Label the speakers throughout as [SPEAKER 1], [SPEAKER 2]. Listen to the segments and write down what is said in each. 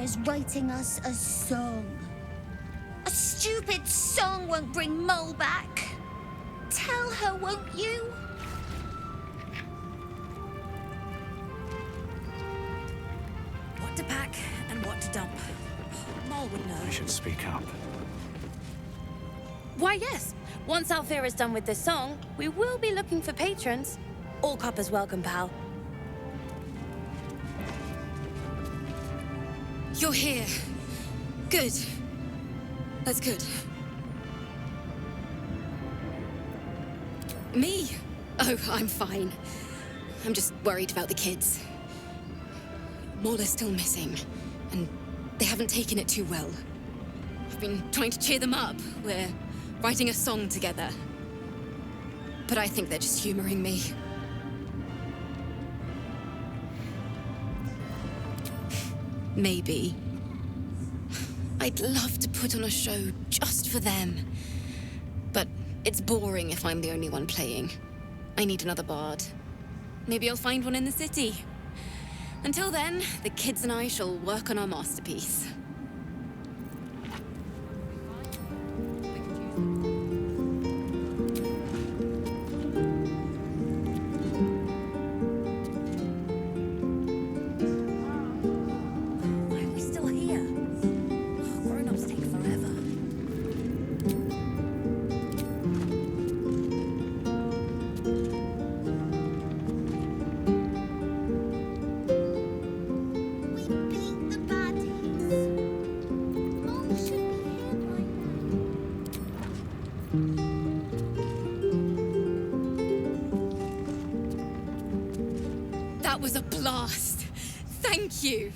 [SPEAKER 1] is writing us a song. A stupid song won't bring Mole back. Tell her, won't you?
[SPEAKER 2] What to pack and what to dump. Mole would know.
[SPEAKER 3] I should speak up.
[SPEAKER 2] Why, yes. Once Althea is done with this song, we will be looking for patrons. All coppers welcome, pal.
[SPEAKER 4] You're here. Good. That's good. Me? Oh, I'm fine. I'm just worried about the kids. Mole is still missing, and they haven't taken it too well. I've been trying to cheer them up. We're writing a song together. But I think they're just humoring me. Maybe. I'd love to put on a show just for them. But it's boring if I'm the only one playing. I need another bard. Maybe I'll find one in the city. Until then, the kids and I shall work on our masterpiece.
[SPEAKER 2] Why are we still here? Grown-ups take forever.
[SPEAKER 1] We beat the baddies. Mole should be here by now.
[SPEAKER 4] That was a blast. Thank you.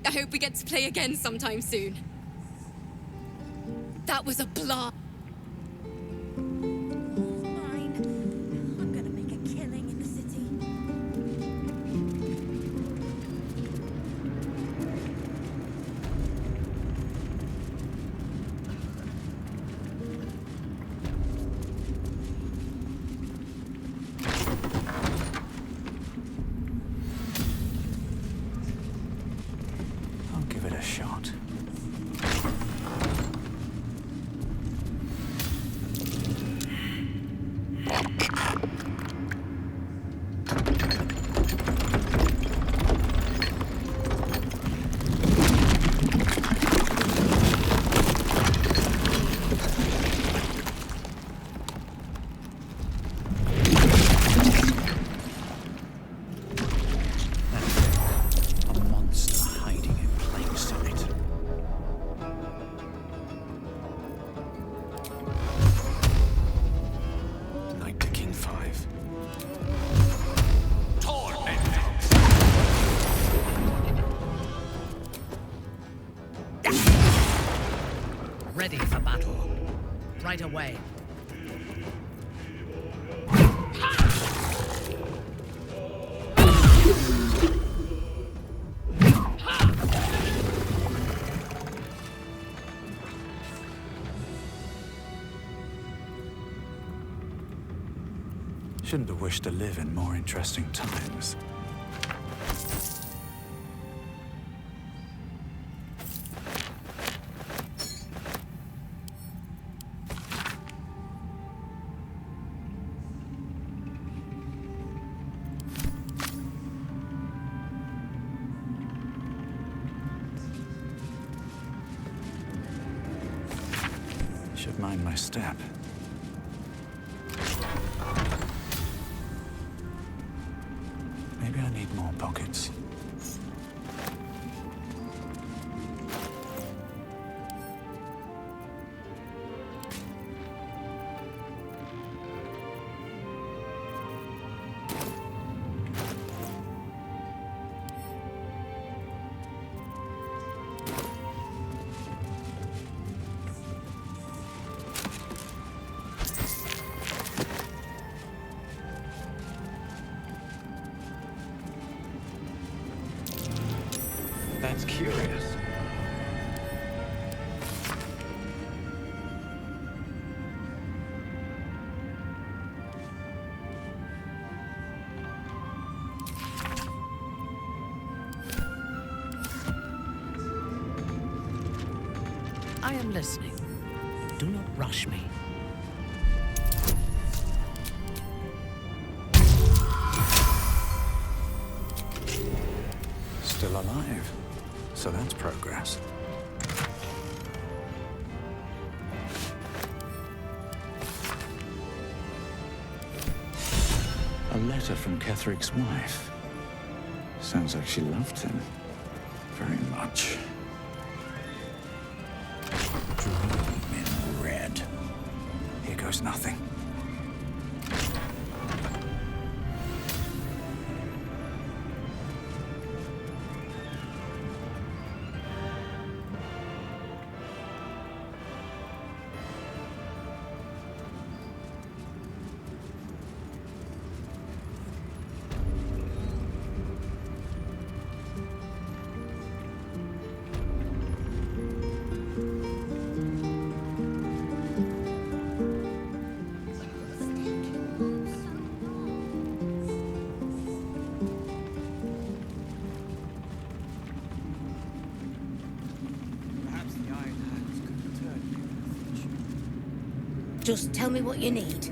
[SPEAKER 4] I hope we get to play again sometime soon. That was a blast.
[SPEAKER 2] Fine. I'm gonna make a killing in the city.
[SPEAKER 3] I'll give it a shot. A monster hiding in plain sight. Knight to King 5.
[SPEAKER 5] Ready for battle. Right away.
[SPEAKER 3] Shouldn't have wished to live in more interesting times. Should mind my step. Maybe I need more pockets. That's curious.
[SPEAKER 5] I am listening. Do not rush me.
[SPEAKER 3] Still alive. So that's progress. A letter from Ketheric's wife. Sounds like she loved him. Very much. Dream in red. Here goes nothing.
[SPEAKER 6] Just tell me what you need.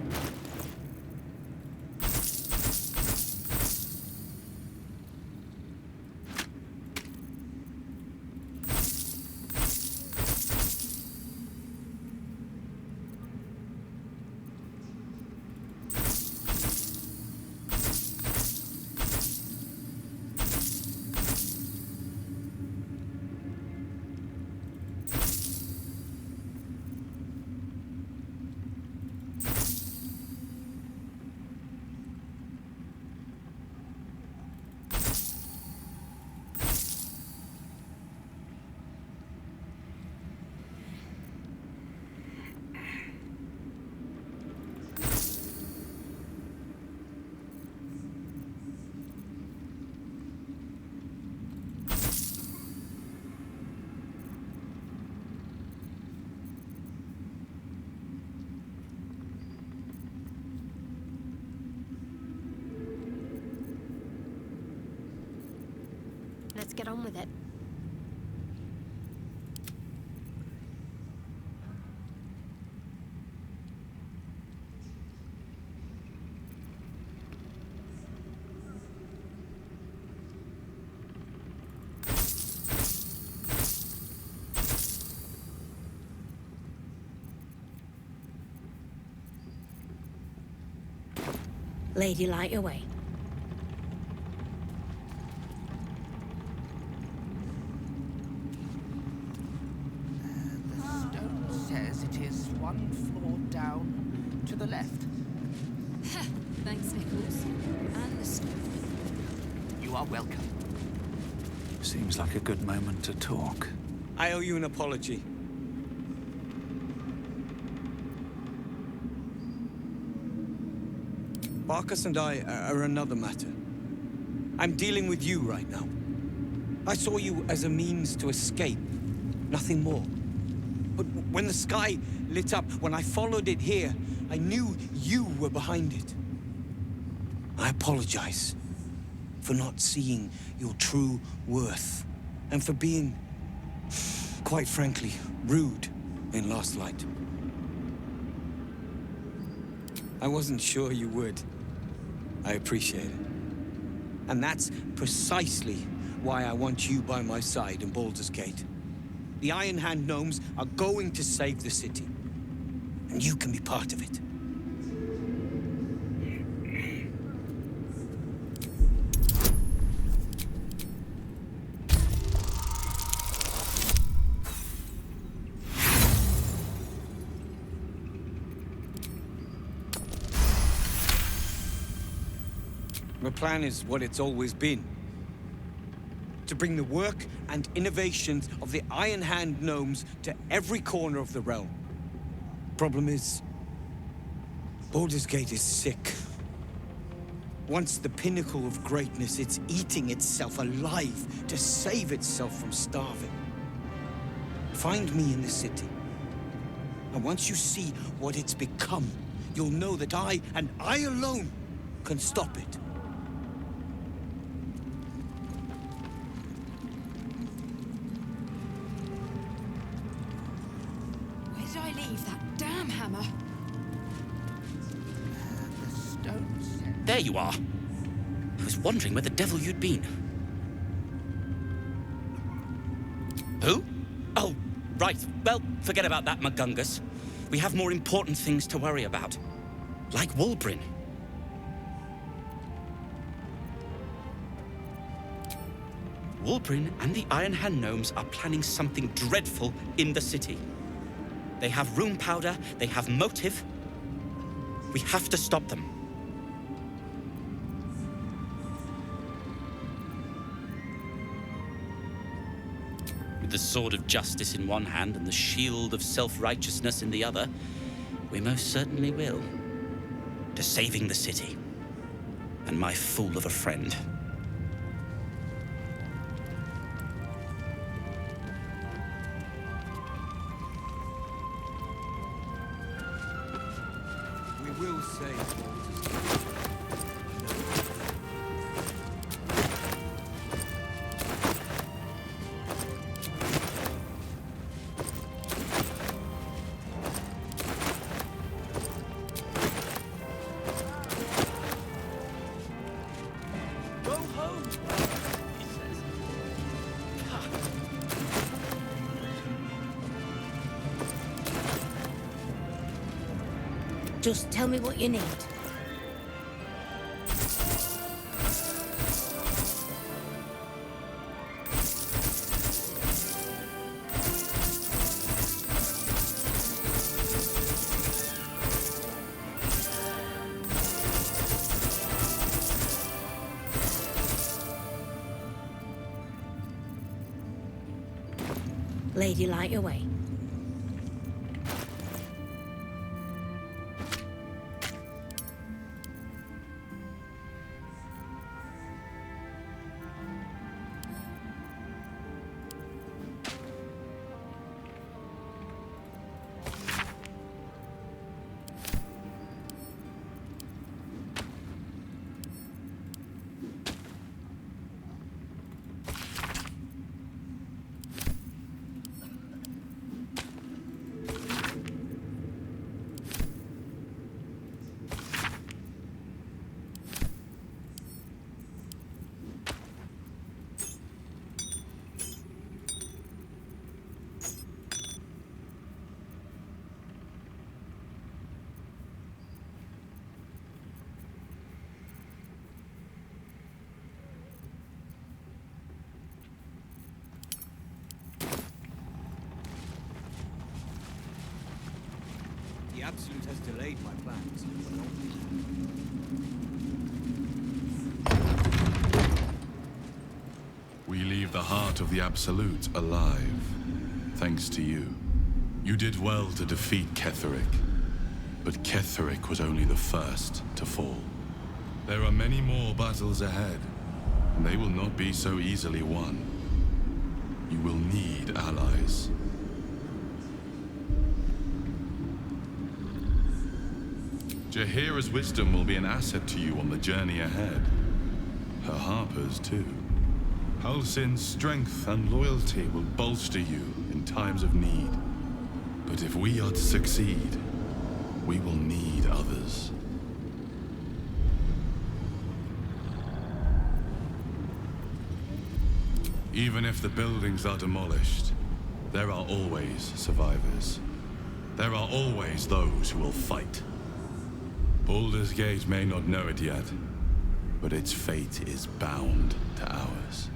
[SPEAKER 2] Let's get on with it.
[SPEAKER 6] Lady, light your way.
[SPEAKER 5] Says it is one floor down to the left.
[SPEAKER 4] Thanks, Nichols. And the stone.
[SPEAKER 5] You are welcome.
[SPEAKER 3] Seems like a good moment to talk.
[SPEAKER 7] I owe you an apology. Barkas and I are another matter. I'm dealing with you right now. I saw you as a means to escape, nothing more. But when the sky lit up, when I followed it here, I knew you were behind it. I apologize for not seeing your true worth, and for being, quite frankly, rude in Last Light. I wasn't sure you would. I appreciate it. And that's precisely why I want you by my side in Baldur's Gate. The Iron Hand gnomes are going to save the city, and you can be part of it. The plan is what it's always been. To bring the work and innovations of the Iron Hand gnomes to every corner of the realm. Problem is, Baldur's Gate is sick. Once the pinnacle of greatness, it's eating itself alive to save itself from starving. Find me in the city. And once you see what it's become, you'll know that I, and I alone, can stop it.
[SPEAKER 8] There you are. I was wondering where the devil you'd been. Who? Oh, right. Well, forget about that, McGungus. We have more important things to worry about. Like Wulbrin. Wulbrin and the Iron Hand Gnomes are planning something dreadful in the city. They have rune powder, they have motive. We have to stop them. With the sword of justice in one hand and the shield of self-righteousness in the other, we most certainly will. To saving the city. And my fool of a friend.
[SPEAKER 7] We will save Baldur's Gate. Go home, he says.
[SPEAKER 6] Just tell me what you need. Lady, light your way.
[SPEAKER 7] The Absolute has delayed my plans.
[SPEAKER 9] We leave the heart of the Absolute alive, thanks to you. You did well to defeat Ketheric, but Ketheric was only the first to fall. There are many more battles ahead, and they will not be so easily won. You will need allies. Jaheira's wisdom will be an asset to you on the journey ahead. Her Harper's too. Halsin's strength and loyalty will bolster you in times of need. But if we are to succeed, we will need others. Even if the buildings are demolished, there are always survivors. There are always those who will fight. Baldur's Gate may not know it yet, but its fate is bound to ours.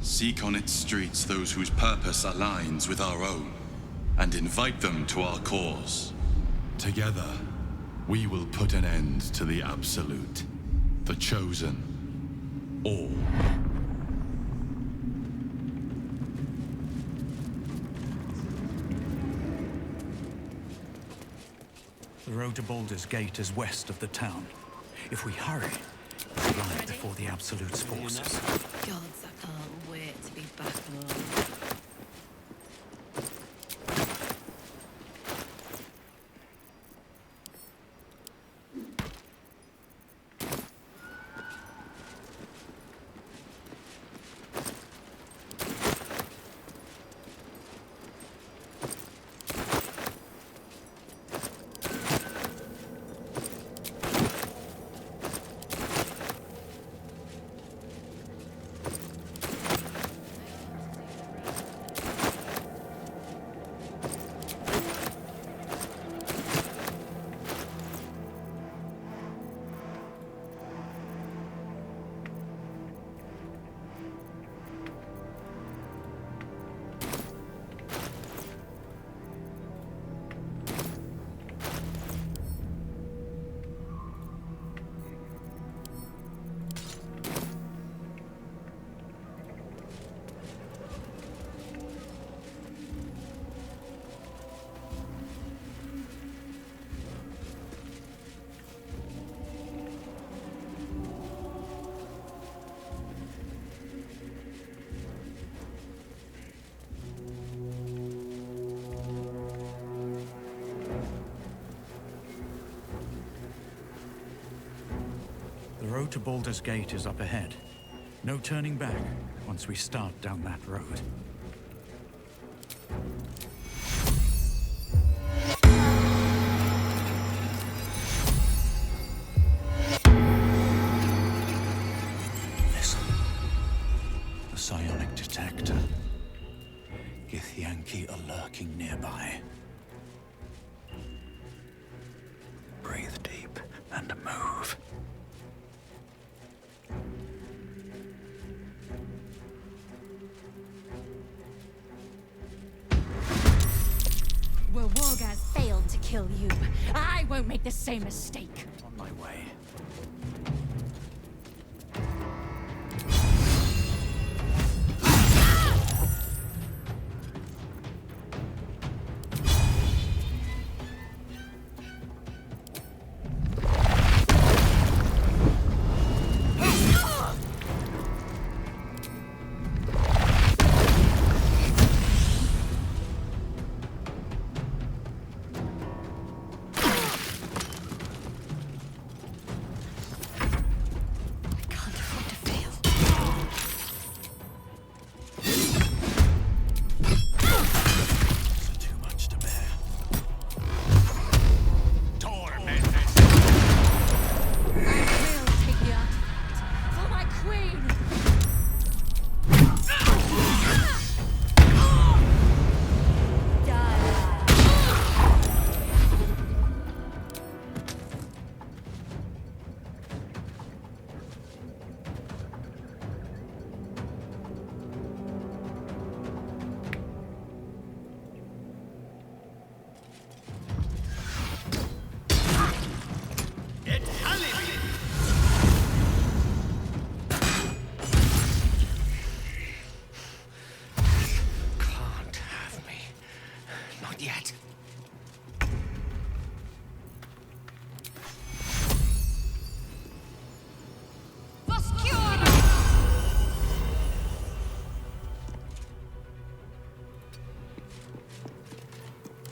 [SPEAKER 9] Seek on its streets those whose purpose aligns with our own, and invite them to our cause. Together, we will put an end to the Absolute, the Chosen, all.
[SPEAKER 3] The road to Baldur's Gate is west of the town. If we hurry, we'll arrive before the Absolute's forces.
[SPEAKER 2] Gods, I can't wait to be back home.
[SPEAKER 3] road to Baldur's Gate is up ahead. No turning back once we start down that road. Listen. The psionic detector. Githyanki are lurking nearby. Breathe deep and move.
[SPEAKER 6] Well, Wargaz failed to kill you. I won't make the same mistake.
[SPEAKER 3] On my way.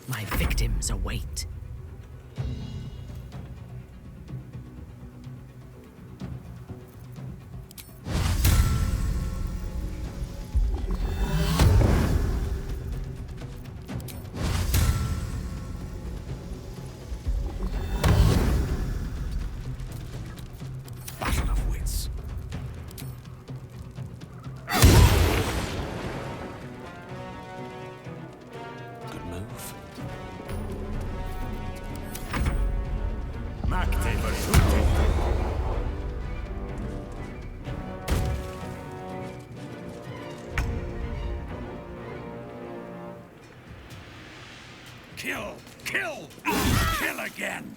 [SPEAKER 6] My victims await.
[SPEAKER 3] Battle of wits. Good move. Kill! Kill! Kill again!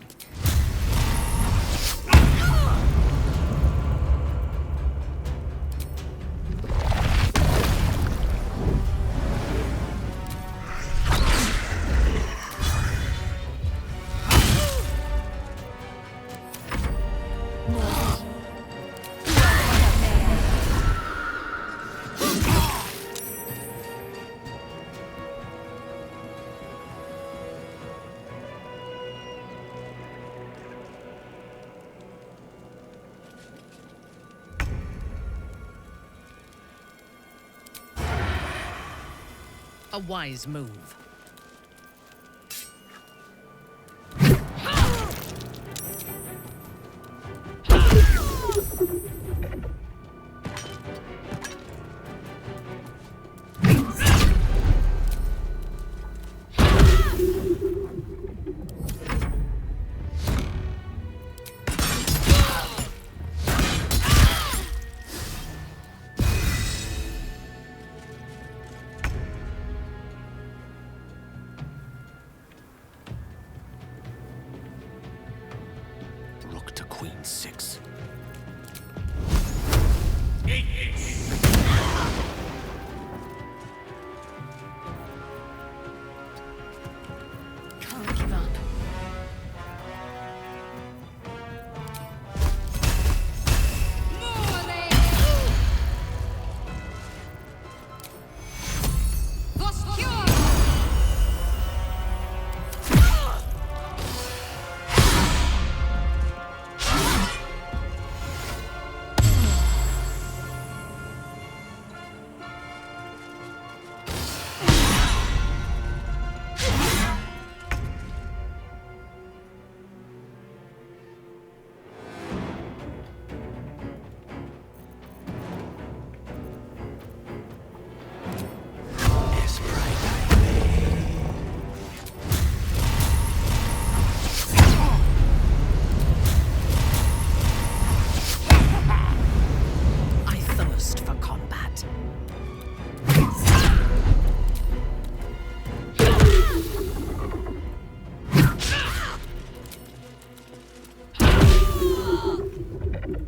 [SPEAKER 6] A wise move.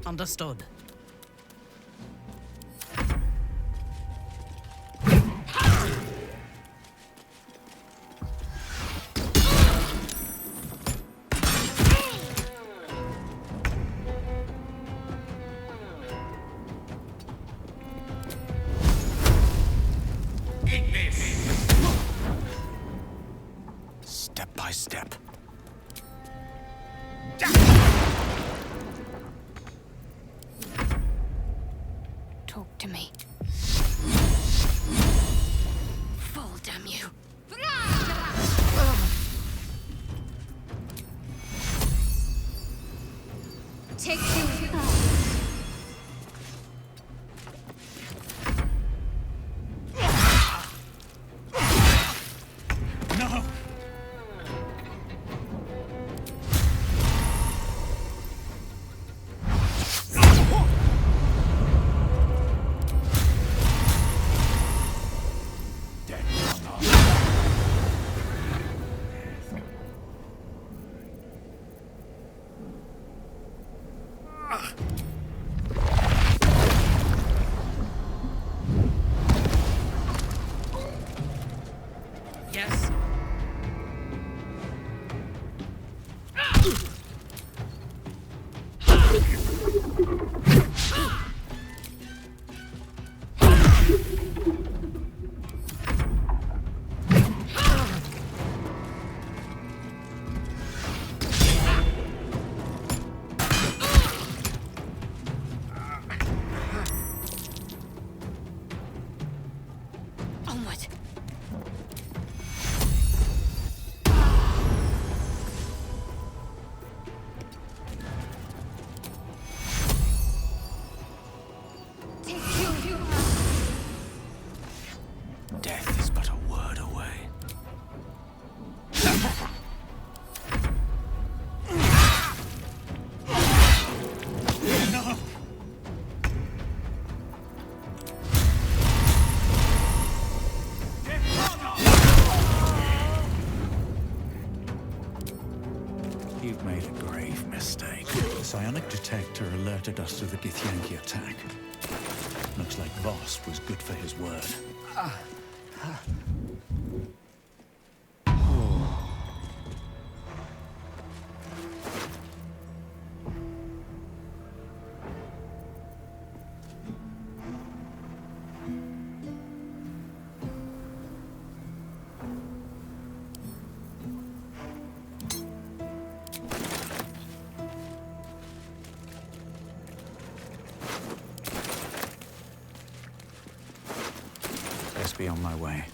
[SPEAKER 5] Understood.
[SPEAKER 3] Step by step.
[SPEAKER 4] Talk to me. Fall, damn you.
[SPEAKER 1] Take two.
[SPEAKER 3] No!
[SPEAKER 5] Yes?
[SPEAKER 4] Onward.
[SPEAKER 1] Take two.
[SPEAKER 3] Death is but a word away. No! You've made a grave mistake. The psionic detector alerted us to the Githyanki attack. Looks like Voss was good for his word. Best be on my way.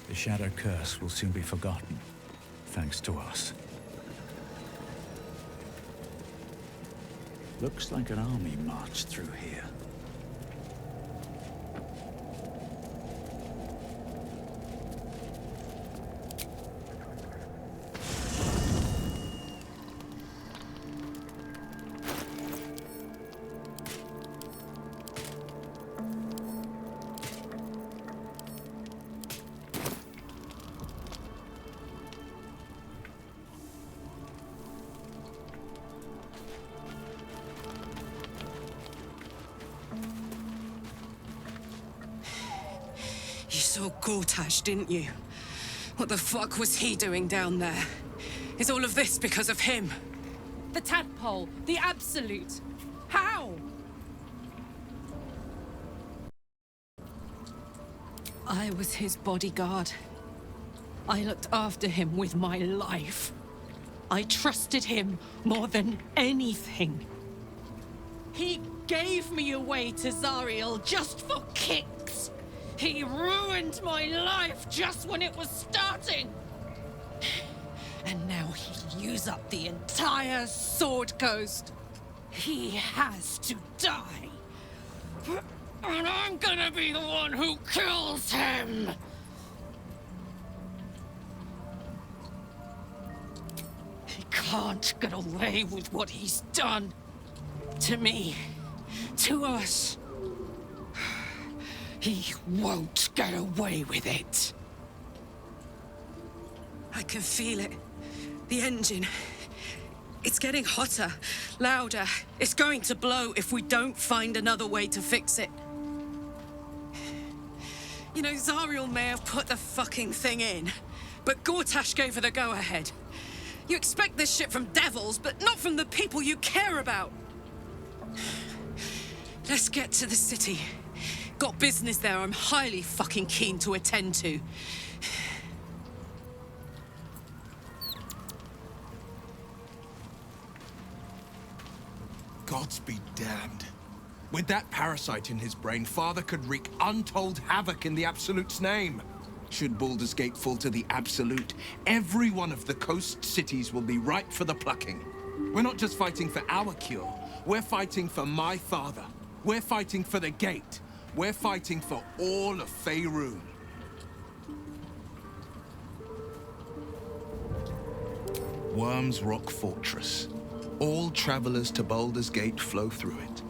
[SPEAKER 3] The Shadow Curse will soon be forgotten, thanks to us. Looks like an army marched through here.
[SPEAKER 10] You saw Gortash, didn't you? What the fuck was he doing down there? Is all of this because of him?
[SPEAKER 6] The tadpole, the absolute. How? I was his bodyguard. I looked after him with my life. I trusted him more than anything. He gave me away to Zariel just for kicks. He ruined my life just when it was starting. And now he'll use up the entire Sword Coast. He has to die. And I'm gonna be the one who kills him! can't get away with what he's done. To me. To us. He won't get away with it.
[SPEAKER 10] I can feel it. The engine. It's getting hotter, louder. It's going to blow if we don't find another way to fix it. You know, Zariel may have put the fucking thing in, but Gortash gave her the go-ahead. You expect this shit from devils, but not from the people you care about. Let's get to the city. Got business there I'm highly fucking keen to attend to.
[SPEAKER 11] Gods be damned. With that parasite in his brain, Father could wreak untold havoc in the Absolute's name. Should Baldur's Gate fall to the Absolute, every one of the coast cities will be ripe for the plucking. We're not just fighting for our cure. We're fighting for my father. We're fighting for the Gate. We're fighting for all of Faerun. Worm's Rock Fortress. All travelers to Baldur's Gate flow through it.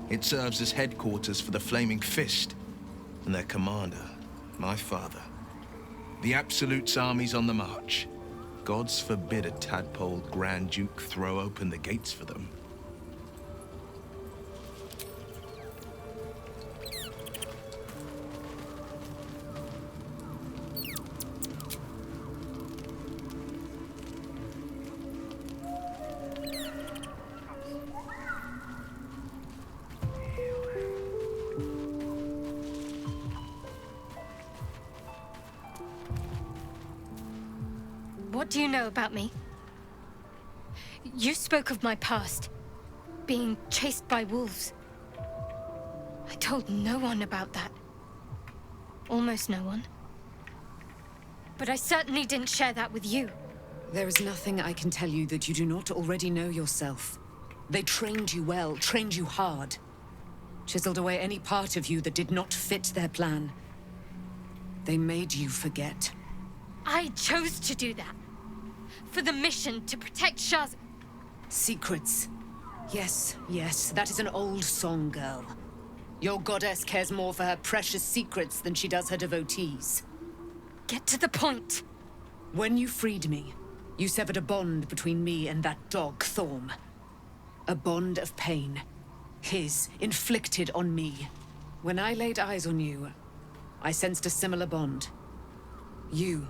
[SPEAKER 11] It serves as headquarters for the Flaming Fist and their commander, my father. The Absolute's army's on the march. Gods forbid a tadpole Grand Duke throw open the gates for them.
[SPEAKER 12] What do you know about me? You spoke of my past, being chased by wolves. I told no one about that. Almost no one. But I certainly didn't share that with you.
[SPEAKER 13] There is nothing I can tell you that you do not already know yourself. They trained you well, trained you hard. Chiseled away any part of you that did not fit their plan. They made you forget.
[SPEAKER 12] I chose to do that. For the mission to protect Shaz.
[SPEAKER 13] Secrets. Yes, yes, that is an old song, girl. Your goddess cares more for her precious secrets than she does her devotees.
[SPEAKER 12] Get to the point.
[SPEAKER 13] When you freed me, you severed a bond between me and that dog, Thorm. A bond of pain. His, inflicted on me. When I laid eyes on you, I sensed a similar bond. You,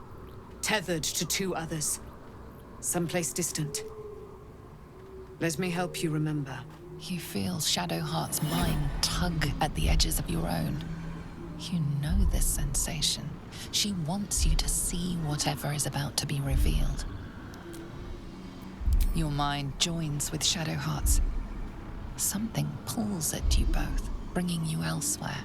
[SPEAKER 13] tethered to two others. Someplace distant. Let me help you remember.
[SPEAKER 14] You feel Shadowheart's mind tug at the edges of your own. You know this sensation. She wants you to see whatever is about to be revealed. Your mind joins with Shadowheart's. Something pulls at you both, bringing you elsewhere.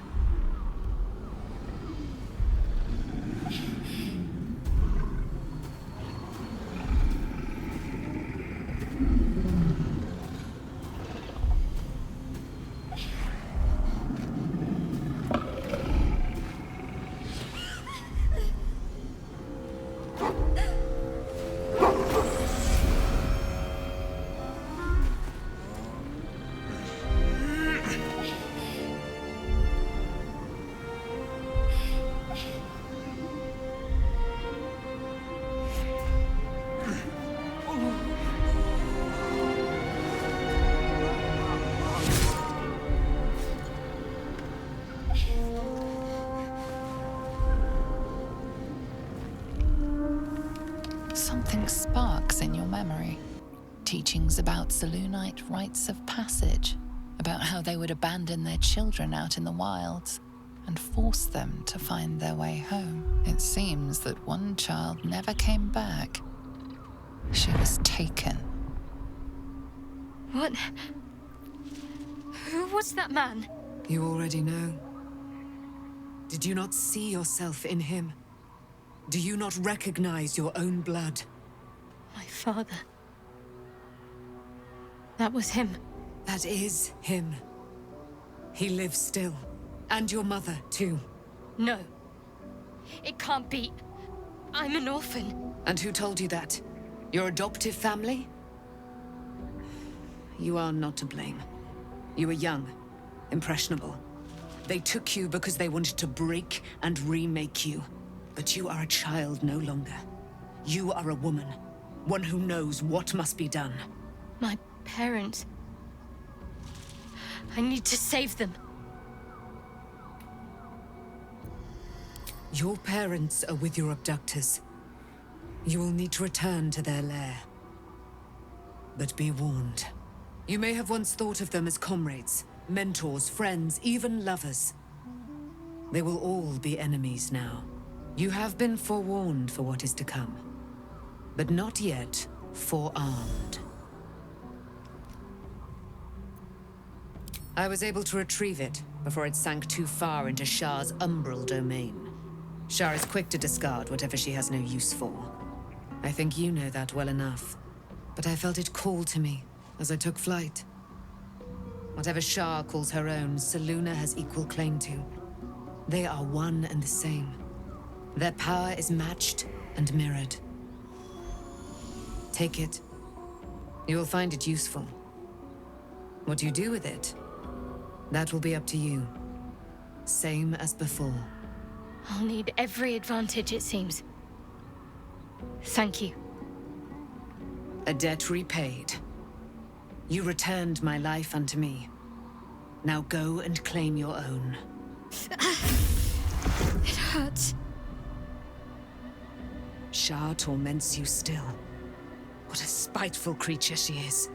[SPEAKER 14] Something sparks in your memory. Teachings about Selûnite rites of passage, about how they would abandon their children out in the wilds and force them to find their way home. It seems that one child never came back. She was taken.
[SPEAKER 12] What? Who was that man?
[SPEAKER 13] You already know. Did you not see yourself in him? Do you not recognize your own blood?
[SPEAKER 12] My father. That was him.
[SPEAKER 13] That is him. He lives still. And your mother, too.
[SPEAKER 12] No. It can't be. I'm an orphan.
[SPEAKER 13] And who told you that? Your adoptive family? you are not to blame. You were young, impressionable. They took you because they wanted to break and remake you. But you are a child no longer. You are a woman, one who knows what must be done.
[SPEAKER 12] My parents. I need to save them.
[SPEAKER 13] Your parents are with your abductors. You will need to return to their lair. But be warned. You may have once thought of them as comrades, mentors, friends, even lovers. They will all be enemies now. You have been forewarned for what is to come, but not yet forearmed. I was able to retrieve it before it sank too far into Shah's umbral domain. Shah is quick to discard whatever she has no use for. I think you know that well enough, but I felt it call to me as I took flight. Whatever Shah calls her own, Selûne has equal claim to. They are one and the same. Their power is matched and mirrored. Take it. You will find it useful. What you do with it, that will be up to you. Same as before.
[SPEAKER 12] I'll need every advantage, it seems. Thank you.
[SPEAKER 13] A debt repaid. You returned my life unto me. Now go and claim your own.
[SPEAKER 12] It hurts.
[SPEAKER 13] Shah torments you still. What a spiteful creature she is.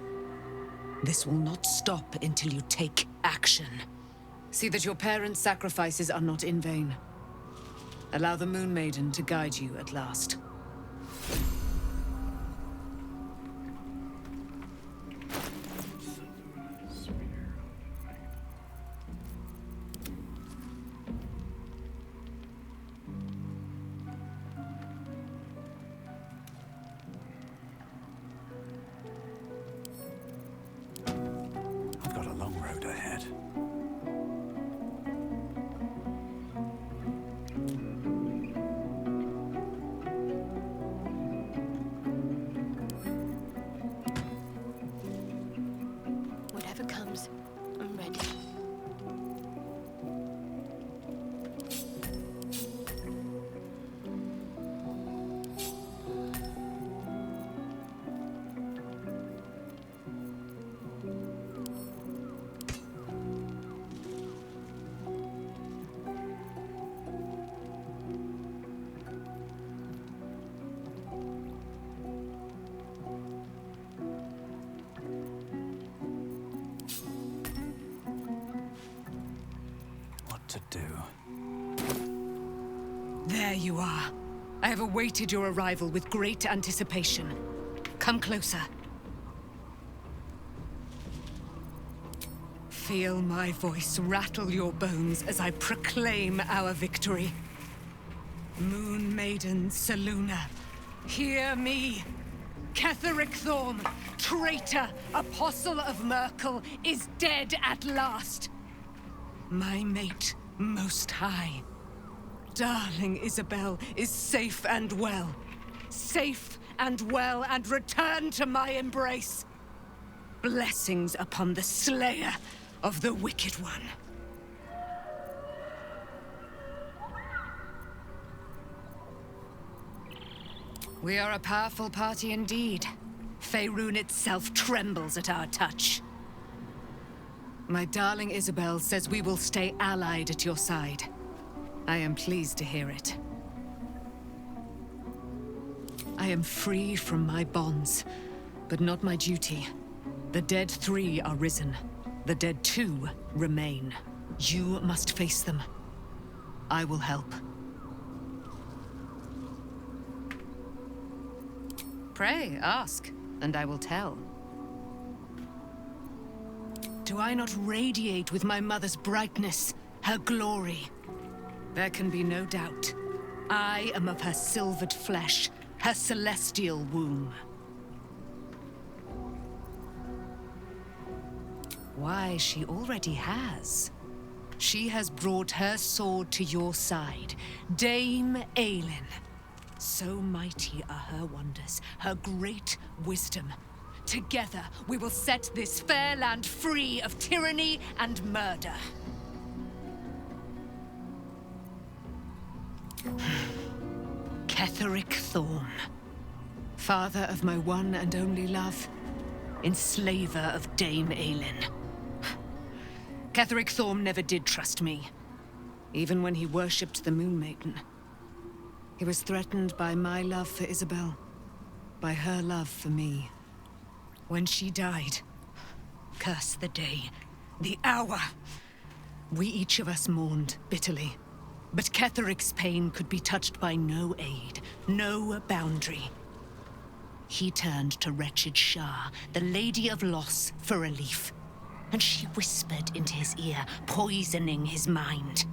[SPEAKER 13] This will not stop until you take action. See that your parents' sacrifices are not in vain. Allow the Moon Maiden to guide you at last.
[SPEAKER 3] I've got a long road ahead.
[SPEAKER 12] Whatever comes, I'm ready.
[SPEAKER 3] What to do?
[SPEAKER 13] There you are. I have awaited your arrival with great anticipation. Come closer. Feel my voice rattle your bones as I proclaim our victory. Moon Maiden Selûne, hear me. Ketheric Thorm, traitor, apostle of Merkel, is dead at last. My mate, Most High. Darling Isabel is safe and well. Safe and well, and returned to my embrace. Blessings upon the slayer of the Wicked One. We are a powerful party indeed. Faerun itself trembles at our touch. My darling Isabel says we will stay allied at your side. I am pleased to hear it. I am free from my bonds, but not my duty. The dead 3 are risen. The dead 2 remain. You must face them. I will help. Pray, ask, and I will tell. Do I not radiate with my mother's brightness, her glory? There can be no doubt. I am of her silvered flesh, her celestial womb. Why, she already has. She has brought her sword to your side, Dame Aelin. So mighty are her wonders, her great wisdom. Together, we will set this fair land free of tyranny and murder. Ketheric Thorm, father of my one and only love, enslaver of Dame Aelin. Ketheric Thorm never did trust me, even when he worshipped the Moon Maiden. He was threatened by my love for Isabel, by her love for me. When she died, curse the day, the hour, we each of us mourned bitterly. But Ketheric's pain could be touched by no aid, no boundary. He turned to wretched Shah, the Lady of Loss, for relief. And she whispered into his ear, poisoning his mind.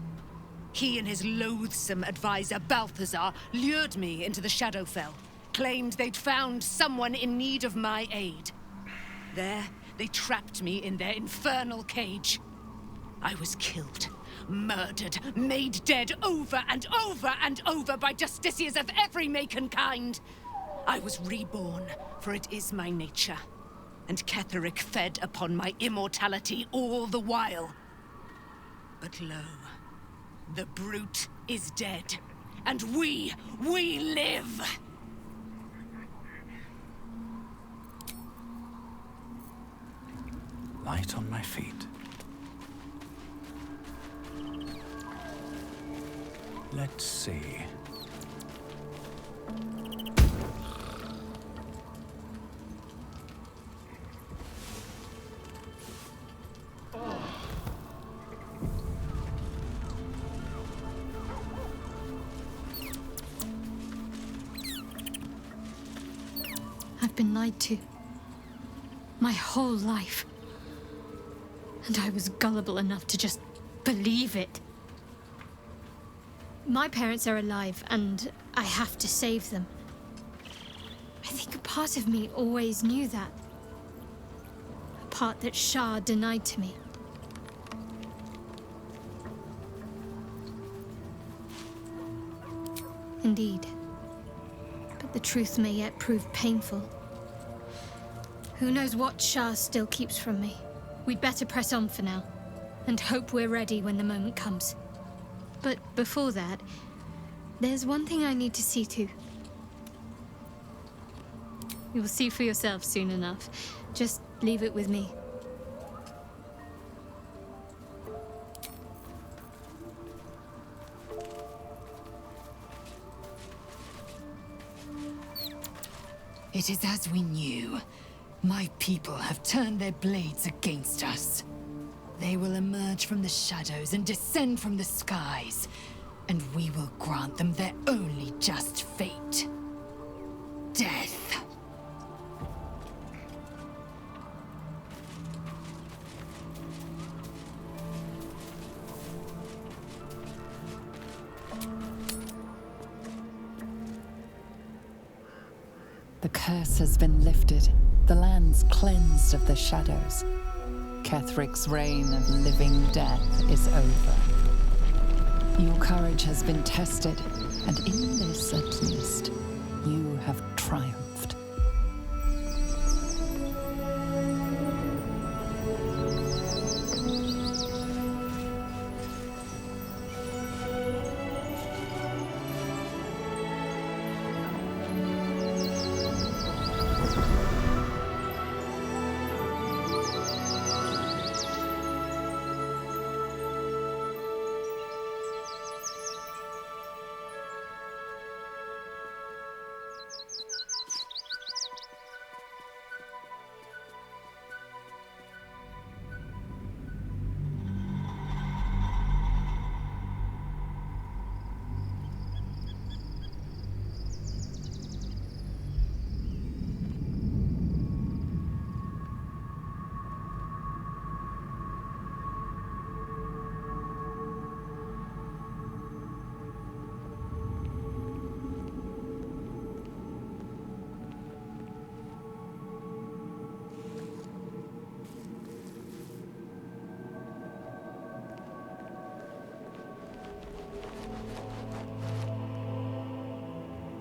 [SPEAKER 13] He and his loathsome advisor, Balthazar, lured me into the Shadowfell, claimed they'd found someone in need of my aid. There, they trapped me in their infernal cage. I was killed, murdered, made dead over and over and over by justiciars of every make and kind. I was reborn, for it is my nature. And Ketheric fed upon my immortality all the while. But lo, the brute is dead, and we live!
[SPEAKER 3] Light on my feet. Let's see.
[SPEAKER 12] I've been lied to. My whole life. And I was gullible enough to just believe it. My parents are alive, and I have to save them. I think a part of me always knew that. A part that Shah denied to me. Indeed. But the truth may yet prove painful. Who knows what Shah still keeps from me? We'd better press on for now, and hope we're ready when the moment comes. But before that, there's one thing I need to see to. You will see for yourself soon enough. Just leave it with me.
[SPEAKER 15] It is as we knew. My people have turned their blades against us. They will emerge from the shadows and descend from the skies, and we will grant them their only just fate. Death.
[SPEAKER 14] The curse has been lifted, the lands cleansed of the shadows. Ketheric's reign of living death is over. Your courage has been tested, and in this at least, you have triumphed.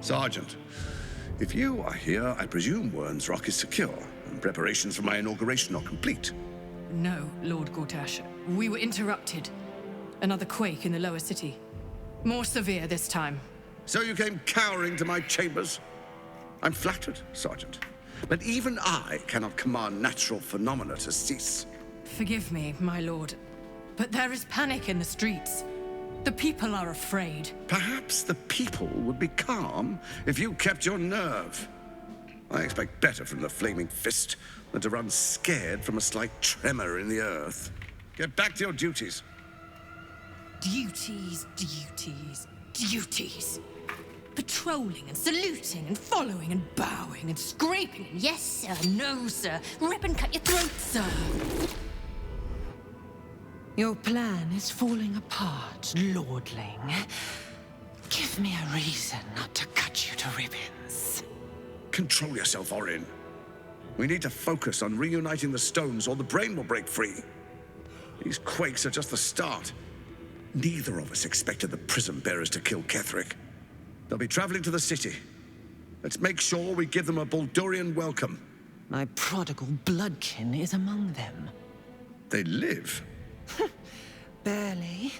[SPEAKER 16] Sergeant, if you are here, I presume Wern's Rock is secure, Preparations for my inauguration are complete.
[SPEAKER 10] No, Lord Gortash. We were interrupted. Another quake in the lower city. More severe this time.
[SPEAKER 16] So you came cowering to my chambers? I'm flattered, Sergeant. But even I cannot command natural phenomena to cease.
[SPEAKER 10] Forgive me, my lord, but there is panic in the streets. The people are afraid.
[SPEAKER 16] Perhaps the people would be calm if you kept your nerve. I expect better from the flaming fist than to run scared from a slight tremor in the earth. Get back to your duties.
[SPEAKER 10] Duties, duties, duties. Patrolling and saluting and following and bowing and scraping. Yes, sir. No, sir. Rip and cut your throat, sir.
[SPEAKER 5] Your plan is falling apart, lordling. Give me a reason not to cut you to ribbons.
[SPEAKER 16] Control yourself, Orin. We need to focus on reuniting the stones or the brain will break free. These quakes are just the start. Neither of us expected the prism bearers to kill Ketheric. They'll be traveling to the city. Let's make sure we give them a Baldurian welcome.
[SPEAKER 5] My prodigal bloodkin is among them.
[SPEAKER 16] They live?
[SPEAKER 5] Barely.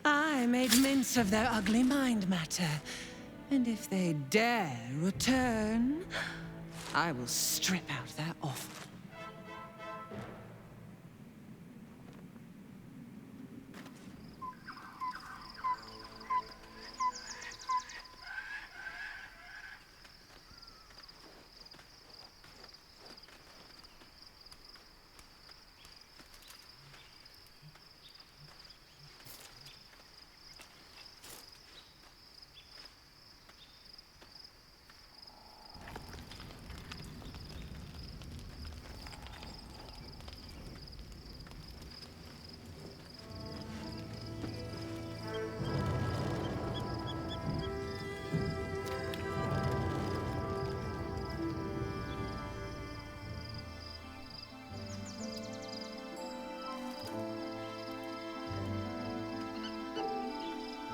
[SPEAKER 5] I made mince of their ugly mind matter. And if they dare return, I will strip out their offal.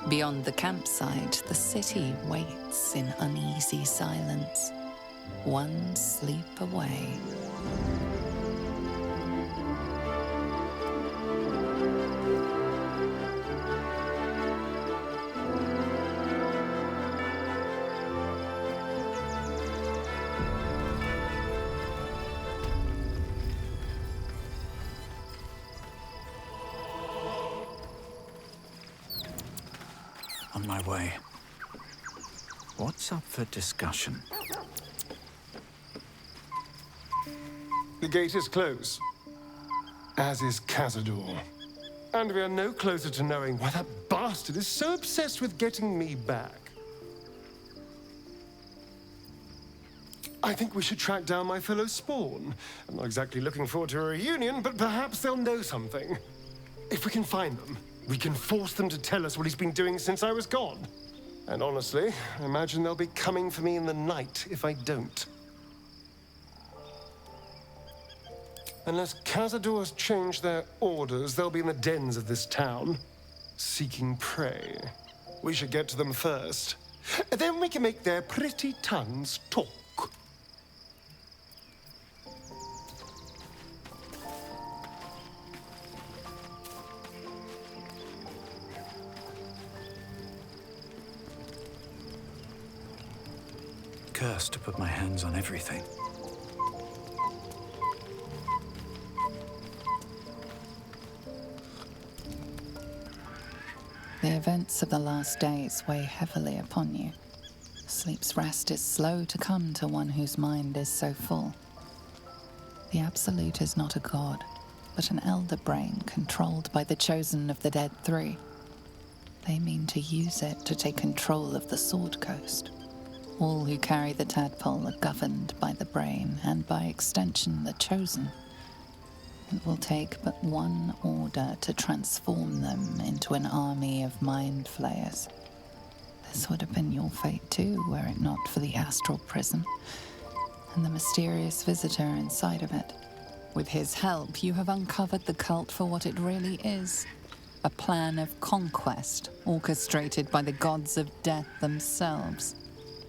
[SPEAKER 14] Beyond the campsite, the city waits in uneasy silence, one sleep away.
[SPEAKER 3] On my way. What's up for discussion?
[SPEAKER 17] The gate is closed, as is Cazador. And we are no closer to knowing why that bastard is so obsessed with getting me back. I think we should track down my fellow Spawn. I'm not exactly looking forward to a reunion, but perhaps they'll know something. If we can find them, we can force them to tell us what he's been doing since I was gone. And honestly, I imagine they'll be coming for me in the night if I don't. Unless Cazador's changed their orders, they'll be in the dens of this town, seeking prey. We should get to them first. Then we can make their pretty tongues talk.
[SPEAKER 3] Cursed to put my hands on everything.
[SPEAKER 14] The events of the last days weigh heavily upon you. Sleep's rest is slow to come to one whose mind is so full. The Absolute is not a god, but an elder brain controlled by the chosen of the Dead Three. They mean to use it to take control of the Sword Coast. All who carry the tadpole are governed by the brain, and by extension the chosen. It will take but one order to transform them into an army of mind flayers. This would have been your fate too, were it not for the astral prison and the mysterious visitor inside of it. With his help, you have uncovered the cult for what it really is. A plan of conquest orchestrated by the gods of death themselves.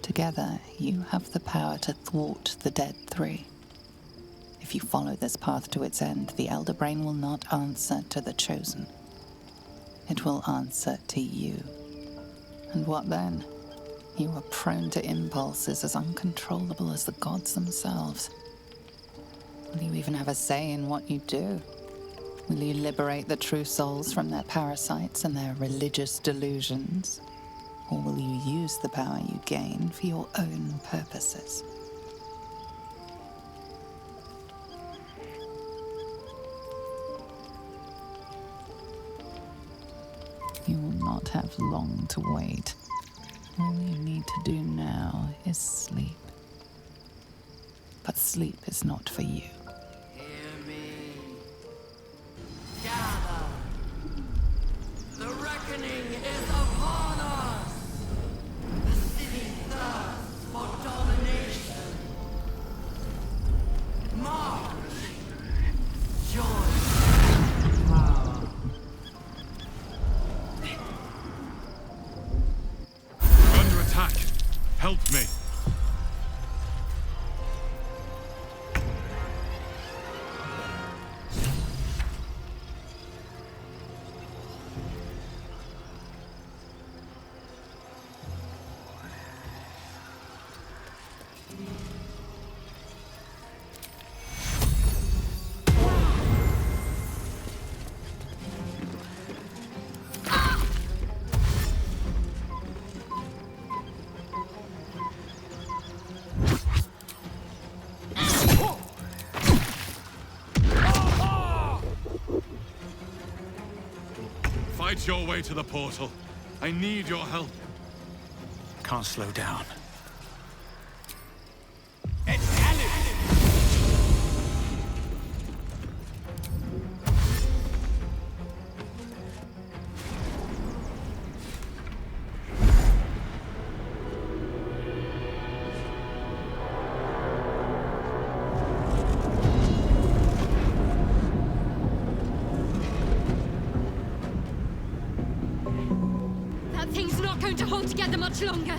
[SPEAKER 14] Together, you have the power to thwart the Dead Three. if you follow this path to its end, the Elder Brain will not answer to the Chosen. It will answer to you. And what then? You are prone to impulses as uncontrollable as the gods themselves. Will you even have a say in what you do? Will you liberate the true souls from their parasites and their religious delusions? Or will you use the power you gain for your own purposes? You will not have long to wait. All you need to do now is sleep. But sleep is not for you.
[SPEAKER 18] Hear me. Gather. The reckoning is upon us. The city thirsts for domination. March. Join power.
[SPEAKER 9] Under attack. Help me. Fight your way to the portal. I need your help.
[SPEAKER 3] Can't slow down.
[SPEAKER 12] That thing's not going to hold together much longer.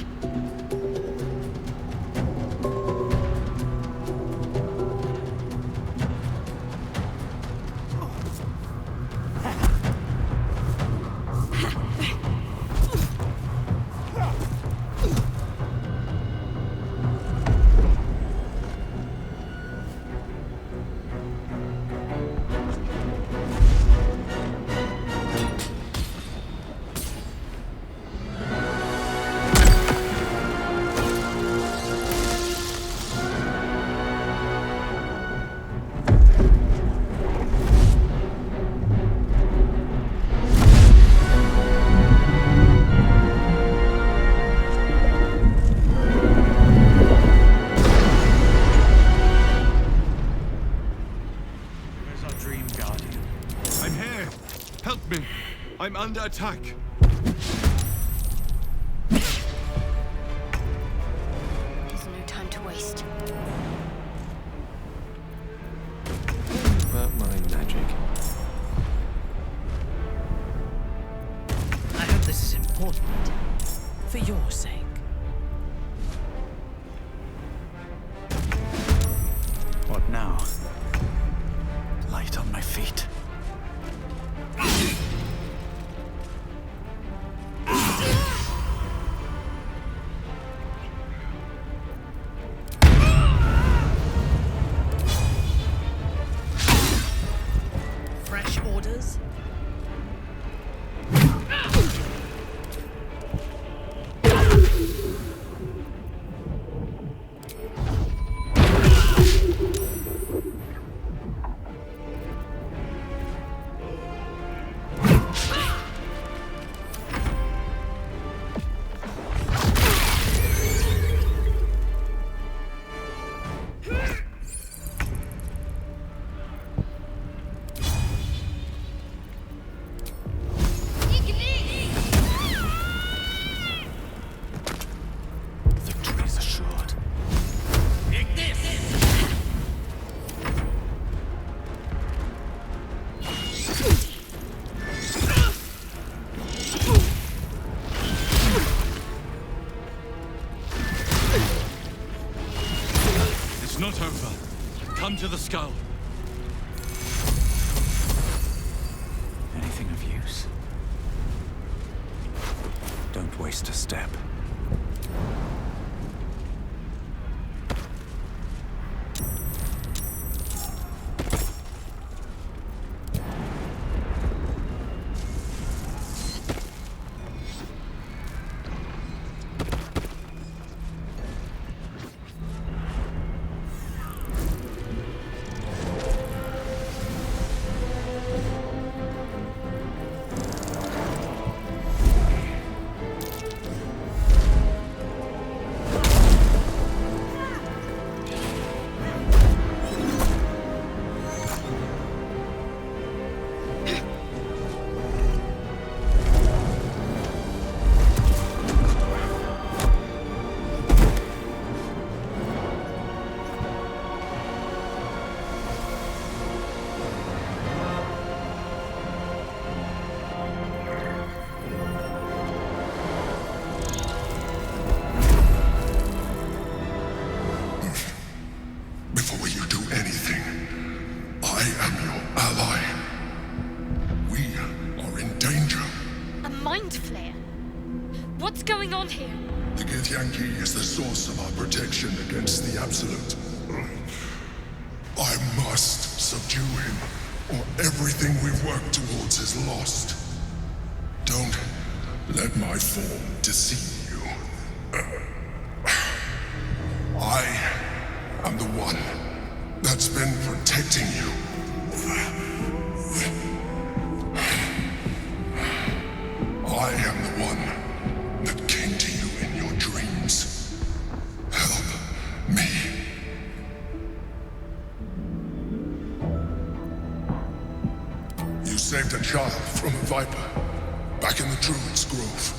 [SPEAKER 9] I'm here! Help me! I'm under attack!
[SPEAKER 12] There's no time to waste.
[SPEAKER 19] About my magic.
[SPEAKER 10] I hope this is important. For your sake.
[SPEAKER 3] What now? Light on my feet.
[SPEAKER 10] Fresh orders?
[SPEAKER 9] Come to the skull.
[SPEAKER 3] Anything of use? Don't waste a step.
[SPEAKER 19] Before you do anything, I am your ally. We are in danger.
[SPEAKER 12] A mind flare? What's going on here?
[SPEAKER 19] The Githyanki is the source of our protection against the Absolute. I must subdue him, or everything we've worked towards is lost. Don't let my form deceive you. I am the one that's been protecting you. I am the one that came to you in your dreams. Help me. You saved a child from a viper back in the Druid's Grove.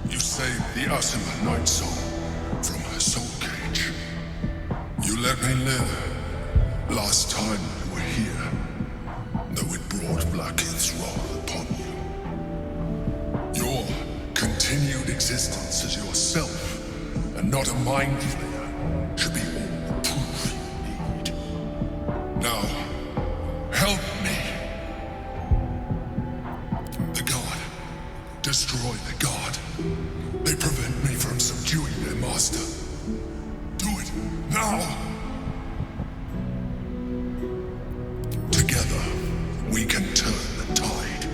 [SPEAKER 19] You saved the Asima Night Soul from her soul cage. You let me live last time you were here, though it brought Blackheath's wrath upon you. Your continued existence as yourself, and not a mind flayer, should be all the proof you need. Now, help me. The God. Destroy the God. They prevent me from subduing their master. Do it now! Together, we can turn the tide.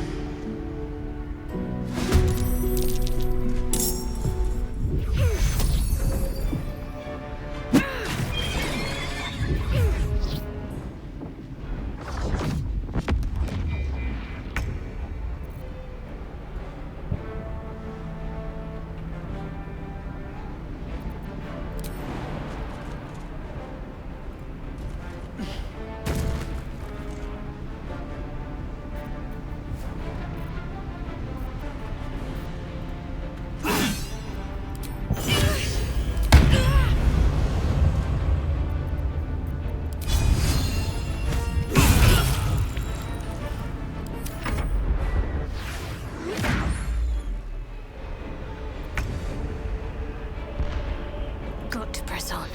[SPEAKER 12] Got to press on.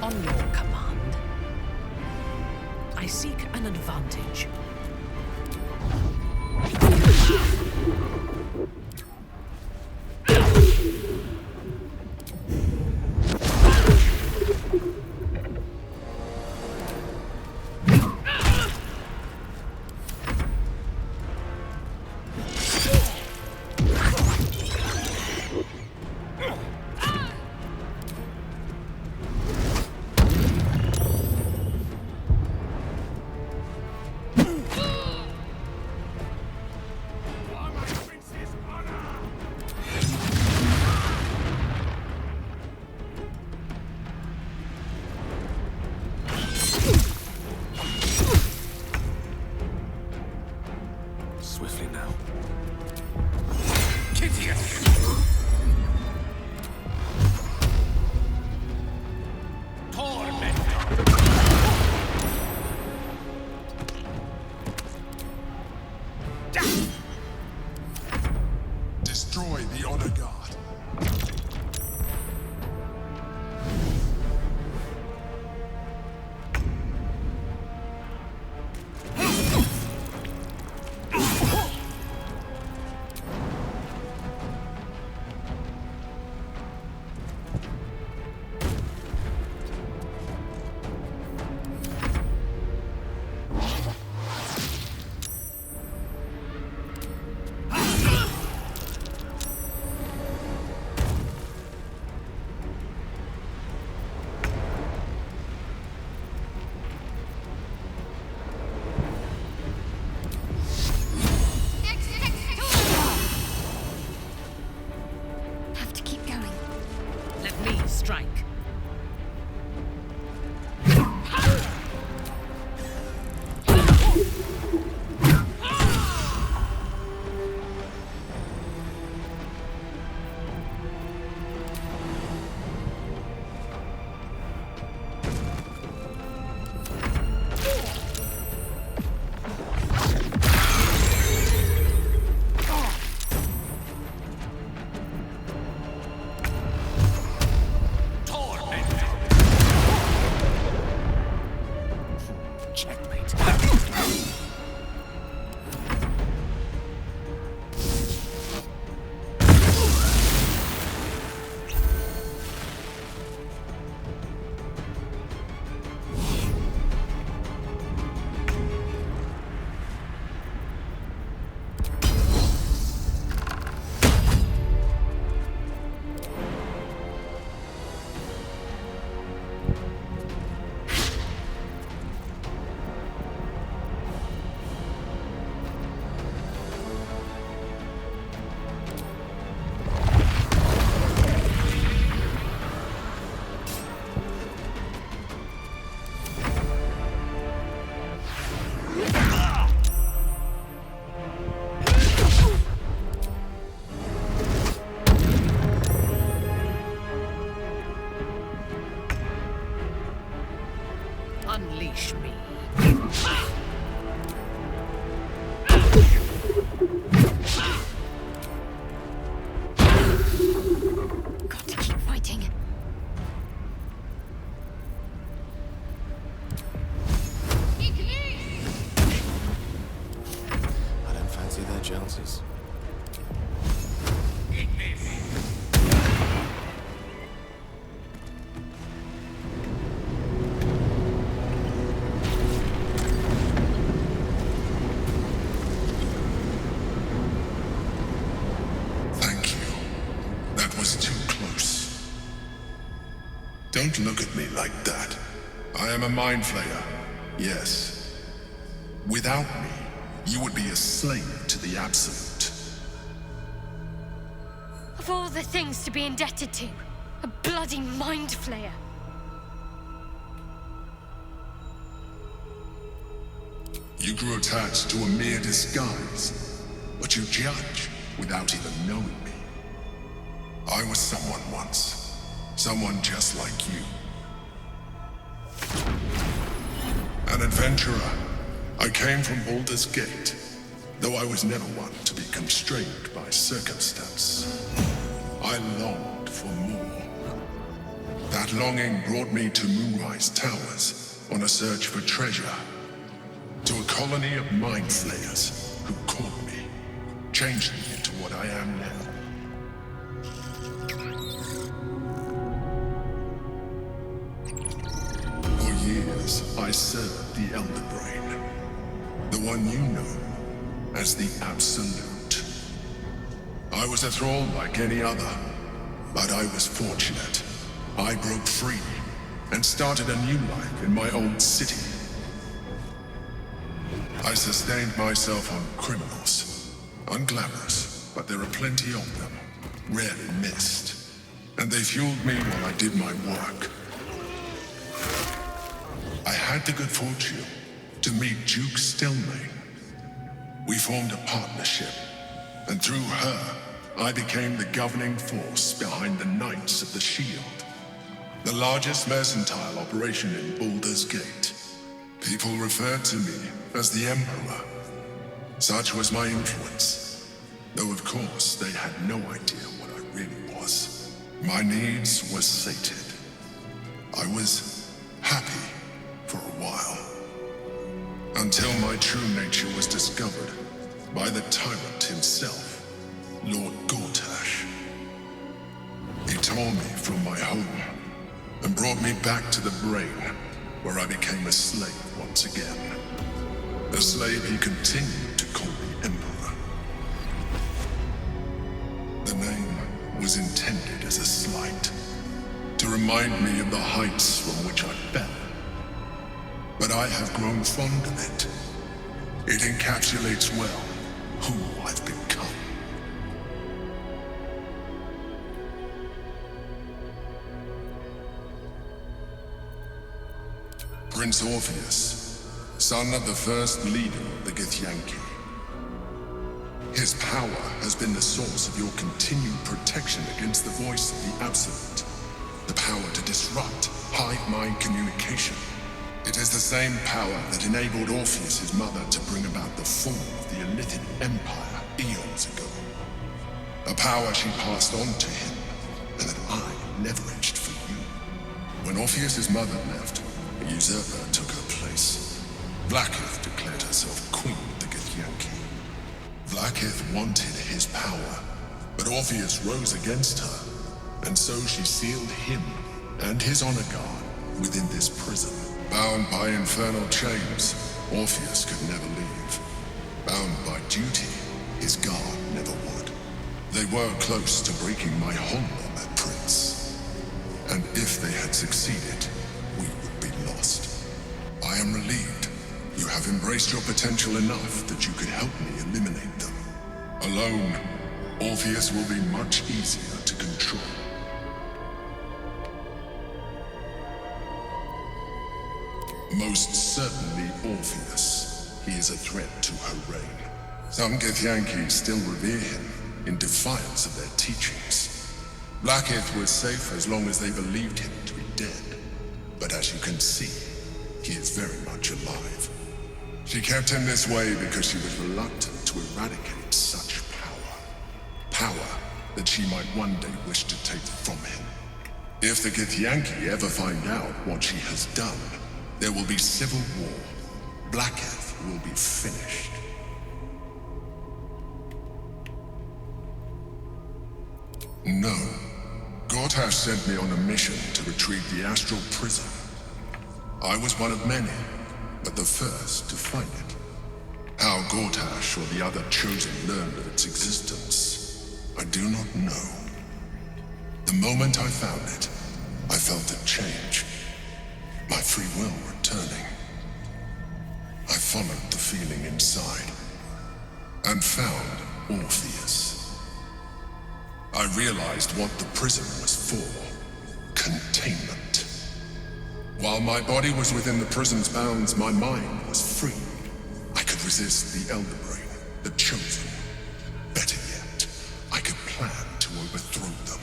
[SPEAKER 6] On your command. I seek an advantage.
[SPEAKER 11] Swiftly now.
[SPEAKER 19] destroy the Honor Guard.
[SPEAKER 12] Have to keep going.
[SPEAKER 6] Let me strike. Unleash me.
[SPEAKER 12] Got to keep fighting.
[SPEAKER 20] I don't fancy their chances.
[SPEAKER 19] Thank you. That was too close. Don't look at me like that. I am a mind flayer. Yes. Without me, you would be a slave to the Absolute.
[SPEAKER 12] Of all the things to be indebted to, a bloody mind flayer.
[SPEAKER 19] You grew attached to a mere disguise, but you judge without even knowing me. I was someone once, someone just like you. An adventurer. I came from Baldur's Gate, though I was never one to be constrained by circumstance. I longed for more. That longing brought me to Moonrise Towers on a search for treasure. To a colony of mind flayers who caught me, changed me into what I am now. For years, I served the Elder Brain, the one you know as the Absolute. I was a thrall like any other, but I was fortunate. I broke free and started a new life in my own city. I sustained myself on criminals. Unglamorous, but there are plenty of them. Rarely missed. And they fueled me while I did my work. I had the good fortune to meet Duke Stelmane. We formed a partnership, and through her, I became the governing force behind the Knights of the Shield. The largest mercantile operation in Baldur's Gate. People referred to me as the Emperor. Such was my influence. Though of course they had no idea what I really was. My needs were sated. I was happy for a while. Until my true nature was discovered by the tyrant himself, Lord Gortash. He tore me from my home and brought me back to the brain, where I became a slave once again. A slave he continued to call me Emperor. The name was intended as a slight, to remind me of the heights from which I fell. But I have grown fond of it. It encapsulates well who I've become. Prince Orpheus, son of the first leader of the Githyanki. His power has been the source of your continued protection against the voice of the Absolute. The power to disrupt hive mind communication. It is the same power that enabled Orpheus's mother to bring about the fall of the Illithid Empire eons ago. A power she passed on to him, and that I leveraged for you. When Orpheus's mother left, a usurper took her place. Blackith declared herself queen of the Githyanki. Blackith wanted his power, but Orpheus rose against her, and so she sealed him and his honor guard within this prison. Bound by infernal chains, Orpheus could never leave. Bound by duty, his guard never would. They were close to breaking my hold on that prince. And if they had succeeded, we would be lost. I am relieved. You have embraced your potential enough that you could help me eliminate them. Alone, Orpheus will be much easier to control. Most certainly Orpheus. He is a threat to her reign. Some Githyanki still revere him in defiance of their teachings. Blackith was safe as long as they believed him to be dead. But as you can see, he is very much alive. She kept him this way because she was reluctant to eradicate such power. Power that she might one day wish to take from him. If the Githyanki ever find out what she has done, there will be civil war. Blackith will be finished. No. Gortash sent me on a mission to retrieve the astral prism. I was one of many, but the first to find it. How Gortash or the other chosen learned of its existence, I do not know. The moment I found it, I felt it change. My free will returning. I followed the feeling inside, and found Orpheus. I realized what the prism was for. Containment. While my body was within the prison's bounds, my mind was free. I could resist the Elder Brain, the Chosen. Better yet, I could plan to overthrow them.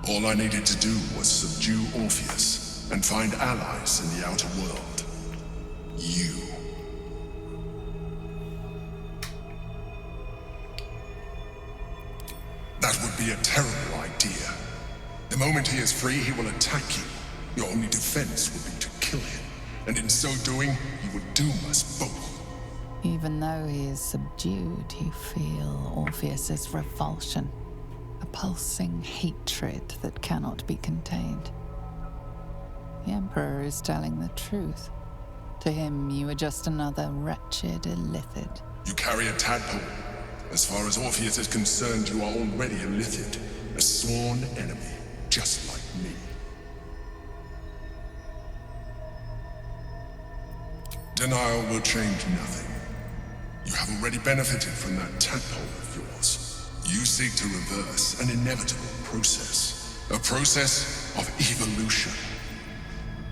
[SPEAKER 19] All I needed to do was subdue Orpheus and find allies in the outer world. You. That would be a terrible idea. The moment he is free, he will attack you. Your only defense will be to kill him, and in so doing, he would doom us both.
[SPEAKER 14] Even though he is subdued, you feel Orpheus's revulsion. A pulsing hatred that cannot be contained. The Emperor is telling the truth. To him, you are just another wretched Illithid.
[SPEAKER 19] You carry a tadpole. As far as Orpheus is concerned, you are already a Illithid, a sworn enemy, just like me. Denial will change nothing. You have already benefited from that tadpole of yours. You seek to reverse an inevitable process. A process of evolution.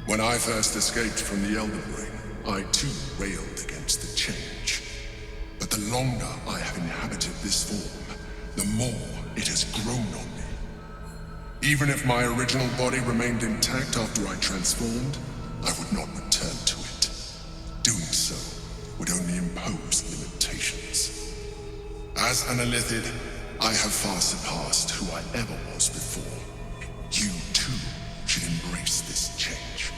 [SPEAKER 19] When I first escaped from the Elder Brain, I too railed against the change. But the longer I have inhabited this form, the more it has grown on me. Even if my original body remained intact after I transformed, I would not return to it. Doing so would only impose limitations. As an Illithid, I have far surpassed who I ever was before. You, too, should embrace this change.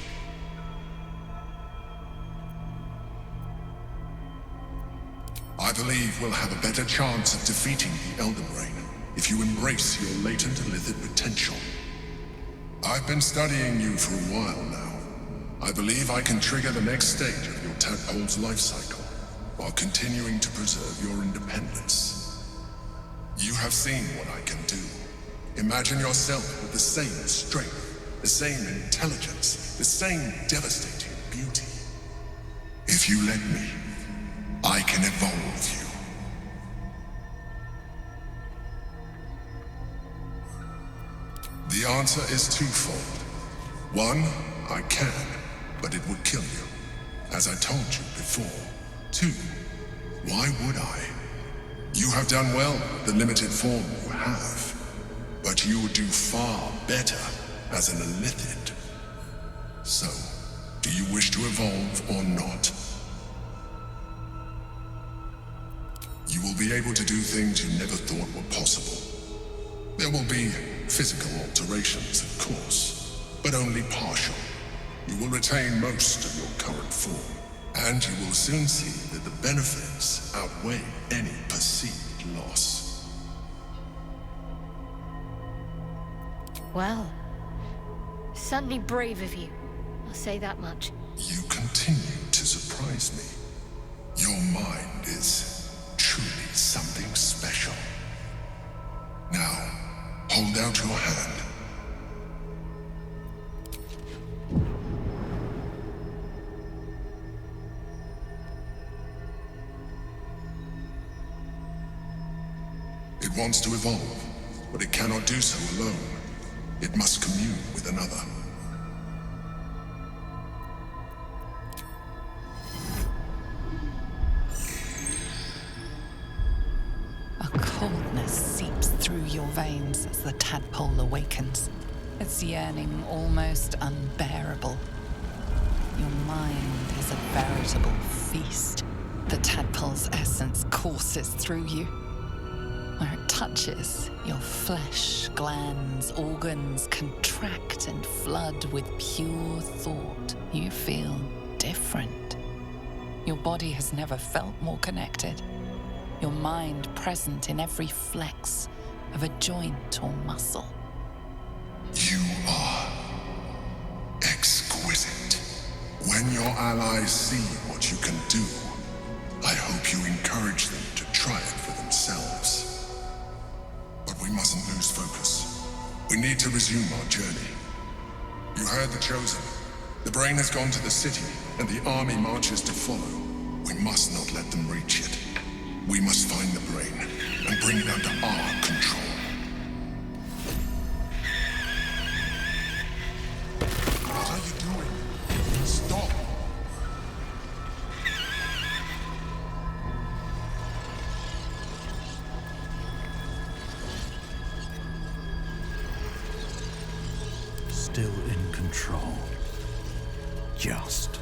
[SPEAKER 19] I believe we'll have a better chance of defeating the Elder Brain if you embrace your latent Illithid potential. I've been studying you for a while now. I believe I can trigger the next stage of your tadpole's life cycle, while continuing to preserve your independence. You have seen what I can do. Imagine yourself with the same strength, the same intelligence, the same devastating beauty. If you let me, I can evolve you. The answer is twofold. One, I can, but it would kill you, as I told you before. Two, why would I? You have done well with the limited form you have, but you would do far better as an Illithid. So, do you wish to evolve or not? You will be able to do things you never thought were possible. There will be physical alterations, of course, but only partial. You will retain most of your current form, and you will soon see that the benefits outweigh any perceived loss.
[SPEAKER 12] Well, certainly brave of you. I'll say that much.
[SPEAKER 19] You continue to surprise me. Your mind is truly something special. Now, hold out your hand. It wants to evolve, but it cannot do so alone. It must commune with another.
[SPEAKER 14] A coldness seeps through your veins as the tadpole awakens, its yearning almost unbearable. Your mind is a veritable feast. The tadpole's essence courses through you. Where it touches, your flesh, glands, organs contract and flood with pure thought. You feel different. Your body has never felt more connected. Your mind present in every flex of a joint or muscle.
[SPEAKER 19] You are exquisite. When your allies see what you can do, I hope you encourage them to try it for themselves. But we mustn't lose focus. We need to resume our journey. You heard the Chosen. The Brain has gone to the city, and the army marches to follow. We must not let them reach it. We must find the Brain and bring it under our control. What are you doing? Stop!
[SPEAKER 3] Still in control. Just.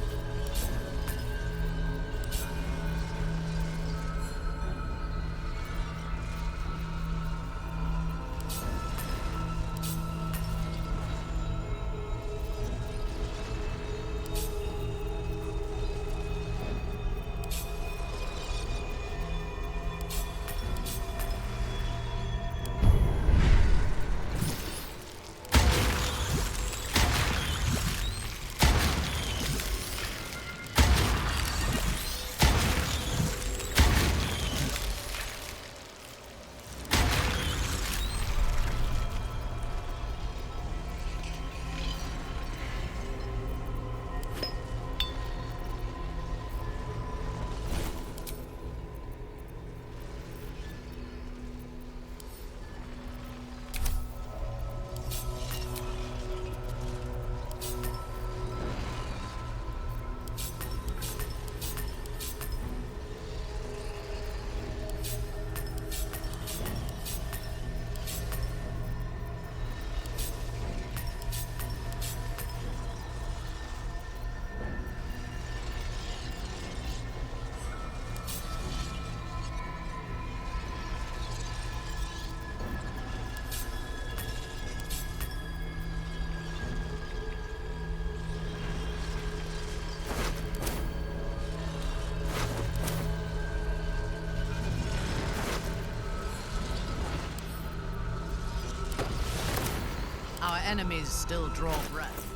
[SPEAKER 18] enemies still draw breath.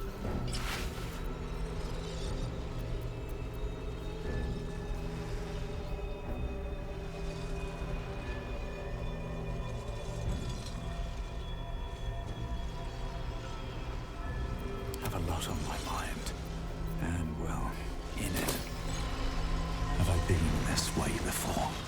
[SPEAKER 3] Have a lot on my mind. And, well, in it. Have I been this way before?